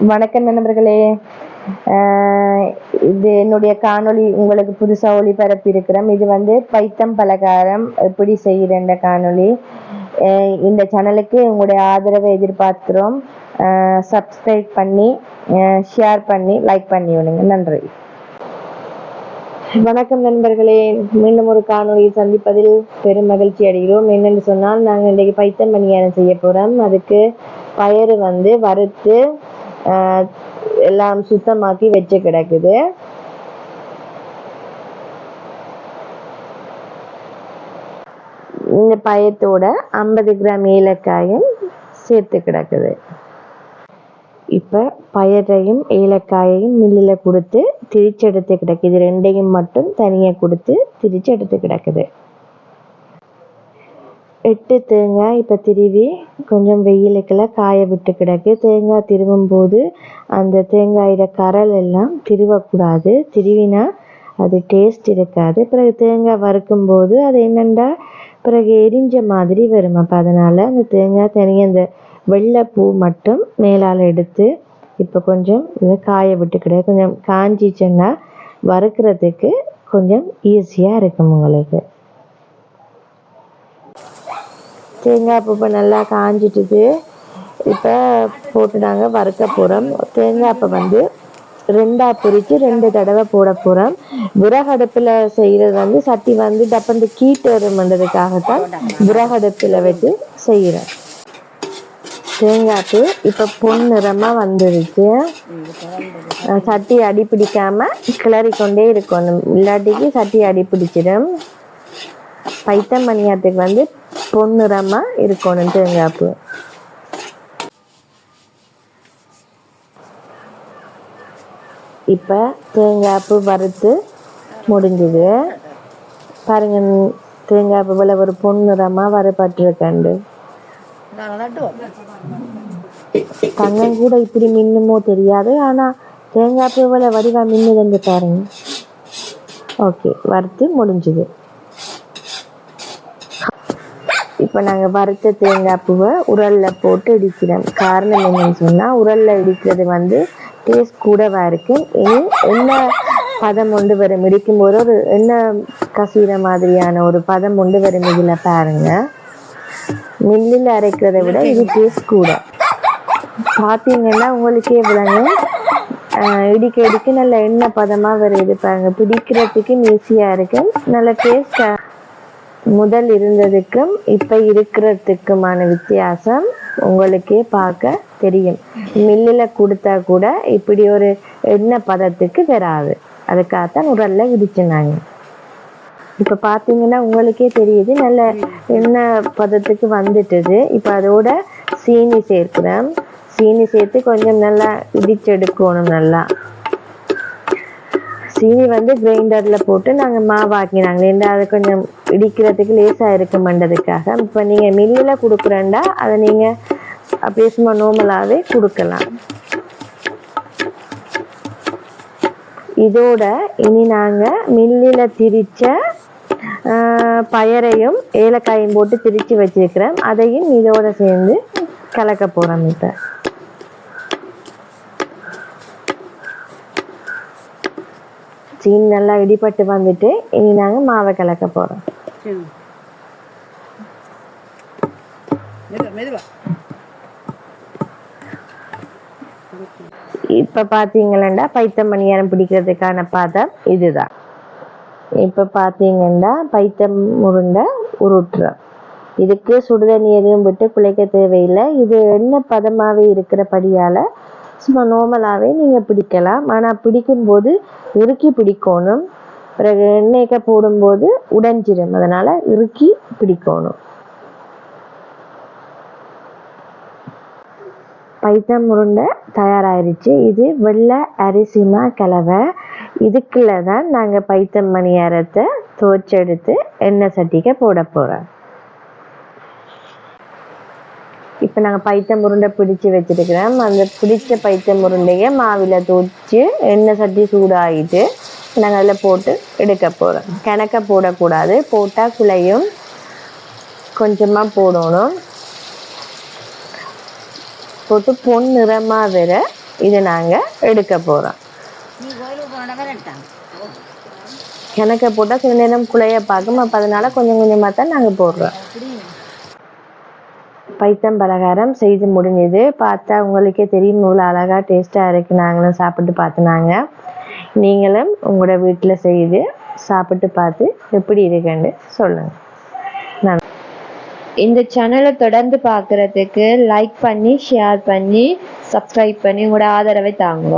வணக்கம் நண்பர்களே. இது என்னுடைய காணொளி உங்களுக்கு புதுசாக ஒளிபரப்பி இருக்கிறோம். இது பைத்தம் பலகாரம் எப்படி செய்கிற காணொளி. இந்த சேனலுக்கு உங்களுடைய ஆதரவை எதிர்பார்க்கிறோம். சப்ஸ்கிரைப் பண்ணி ஷேர் பண்ணி லைக் பண்ணி விடுங்க. நன்றி. வணக்கம் நண்பர்களே. மீண்டும் ஒரு காணொலியை சந்திப்பதில் பெரும் மகிழ்ச்சி அடைகிறோம். என்னென்னு சொன்னால், நாங்கள் இன்றைக்கு பைத்தம் பணியாரம் செய்ய போகிறோம். அதுக்கு பயறு வறுத்து எல்லாம் சுத்தமாக்கி வச்சு கிடக்குது. இந்த பயத்தோட 50 கிராம் ஏலக்காயும் சேர்த்து கிடக்குது. இப்போ பயரையும் ஏலக்காயையும் மில்லில் கொடுத்து திரிச்செடுத்து கிடக்குது. ரெண்டையும் மட்டும் தனியாக கொடுத்து திரிச்செடுத்து கிடக்குது. 8 தேங்காய் இப்போ திருவி கொஞ்சம் வெயிலுக்கெல்லாம் காய விட்டு கிடக்கு. தேங்காய் திருவும் போது அந்த தேங்காயோட கரல் எல்லாம் திருவக்கூடாது. திருவினா அது டேஸ்ட் இருக்காது. பிறகு தேங்காய் வறுக்கும் போது அது என்னென்னா பிறகு எரிஞ்ச மாதிரி வரும். அப்போ அதனால் அந்த தேங்காய் தனியாக அந்த வெள்ளைப்பூ மட்டும் மேலால் எடுத்து இப்போ கொஞ்சம் இதை காய விட்டு கிடக்கு. கொஞ்சம் காஞ்சிச்சுன்னா வறுக்கிறதுக்கு கொஞ்சம் ஈஸியாக இருக்கும் உங்களுக்கு. தேங்காய் பூ நல்லா காஞ்சிட்டுது. இப்போ போட்டு நாங்கள் வறுக்க போகிறோம். தேங்காய் இப்போ 2 பிரித்து 2 தடவை போட போகிறோம். விறகடுப்பில் செய்கிறது சட்டி டப்பந்து கீட்டருமன்றதுக்காகத்தான் விறகடுப்பில் வச்சு செய்கிறேன். தேங்காய்ப்பு இப்போ பொன்னிறமாக வந்துருச்சு. சட்டி அடி பிடிக்காமல் கிளறிக்கொண்டே இருக்கணும், இல்லாட்டிக்கு சட்டி அடி பிடிச்சிடும். பைத்தம் பணியாரத்துக்கு பொன்னிறமாக இருக்கணும் தேங்காய்ப்பு. இப்போ தேங்காய்ப்பு வறுத்து முடிஞ்சுது. பாருங்க, தேங்காய்ப்பு போல ஒரு பொன்னிறமாக வறுபட்டுருக்கண்டு. தங்கம் கூட இப்படி மின்னுமோ தெரியாது, ஆனால் தேங்காய் பூவில் வடிவாக மின்னுதுன்னு பாருங்க. ஓகே, வறுத்து முடிஞ்சுது. இப்போ நாங்கள் வறுத்த தேங்காய் பூவை உரலில் போட்டு இடிக்கிறோம். காரணம் என்னன்னு சொன்னால், உரலில் இடிக்கிறது டேஸ்ட் கூடவாக இருக்கு. இனி எண்ணெய் பதம் கொண்டு வரும். இடிக்கும்போது ஒரு எண்ணெய் கசிகிற மாதிரியான ஒரு பதம் கொண்டு வரும். இதில் பாருங்க, மில்லில் அரைக்கிறத விட இது டேஸ்ட் கூட. பார்த்தீங்கன்னா உங்களுக்கே விளங்கும். இடிக்க இடிக்க நல்ல எண்ணெய் பதமாக வருது பாருங்க. பிடிக்கிறதுக்கு ஈஸியாக இருக்கு. நல்ல டேஸ்டாக. முதல் இருந்ததுக்கும் இப்போ இருக்கிறதுக்குமான வித்தியாசம் உங்களுக்கே பார்க்க தெரியும். மில்லில் கொடுத்தா கூட இப்படி ஒரு எண்ணெய் பதத்துக்கு வராது. அதுக்காகத்தான் உரல்ல இடிச்சுனாங்க. இப்போ பார்த்தீங்கன்னா உங்களுக்கே தெரியுது, நல்ல எண்ணெய் பதத்துக்கு வந்துட்டுது. இப்போ அதோட சீனி சேர்க்கிறேன். சீனி சேர்த்து கொஞ்சம் நல்லா இடிச்செடுக்கணும். நல்லா சீனி கிரைண்டரில் போட்டு நாங்கள் மாவாக்கினாங்க. ஏன்னா அது கொஞ்சம் இடிக்கிறதுக்கு லேசாக இருக்குமன்றதுக்காக. இப்போ நீங்கள் மில்லில் கொடுக்குறேன்டா அதை நீங்கள் அப்படியே சும்மா நார்மலாகவே கொடுக்கலாம். இதோட இனி நாங்கள் மில்லில் திரிச்ச பயரையும் ஏலக்காயும் போட்டு திரிச்சு வச்சிருக்கிறேன். அதையும் இதோட சேர்ந்து கலக்க போகிறோம். இப்போ சீனி நல்லா இடிபட்டு வந்துட்டு இனி நாங்கள் மாவை கலக்க போகிறோம். இப்போ பார்த்தீங்களா பைத்தம் பணியாரம் பிடிக்கிறதுக்கான பாதம் இதுதான். இப்போ பார்த்தீங்கன்னா பைத்தம் உருண்டை உருட்டுறோம். இதுக்கு சுடுதண்ணி எதுவும் விட்டு குழைக்க தேவையில்லை. இது எண்ணெய் பதமாகவே இருக்கிறபடியால் சும்மா நார்மலாகவே நீங்கள் பிடிக்கலாம். ஆனால் பிடிக்கும்போது இறுக்கி பிடிக்கணும். பிறகு எண்ணெய்க்க போடும்போது உடைஞ்சிடும். அதனால் இறுக்கி பிடிக்கணும். பைத்தம் உருண்டை தயாராகிருச்சு. இது வெள்ளை அரிசிமா கலவை. இதுக்குள்ள தான் நாங்கள் பைத்தம் பணியாரத்தை துவைச்செடுத்து எண்ணெய் சட்டிக்க போட போகிறோம். இப்போ நாங்கள் பைத்தம் உருண்டை பிடிச்சி வச்சுருக்கிறோம். அந்த பிடிச்ச பைத்தம் உருண்டையை மாவில் தூச்சி எண்ணெய் சட்டி சூடாகிட்டு நாங்கள் அதில் போட்டு எடுக்க போகிறோம். கிணக்க போடக்கூடாது, போட்டால் குழையும். கொஞ்சமாக போடணும். போட்டு பொன் நிறமாக வர இதை நாங்கள் எடுக்க போகிறோம். கிணக்க போட்டால் சில நேரம் குழைய பார்க்கும். அப்போ அதனால கொஞ்சம் கொஞ்சமாக தான் நாங்கள் போடுறோம். பைத்தம் பலகாரம் செய்து முடிஞ்சது. பார்த்தா உங்களுக்கே தெரியும் இவ்வளோ அழகாக டேஸ்ட்டாக இருக்குது. நாங்களும் சாப்பிட்டு பார்த்துனாங்க. நீங்களும் உங்களோட வீட்டில் செய்து சாப்பிட்டு பார்த்து எப்படி இருக்குன்னு சொல்லுங்கள். இந்த சேனலை தொடர்ந்து பார்க்குறதுக்கு லைக் பண்ணி, ஷேர் பண்ணி, சப்ஸ்கிரைப் பண்ணி உங்களோட ஆதரவை தாங்க.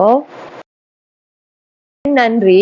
நன்றி.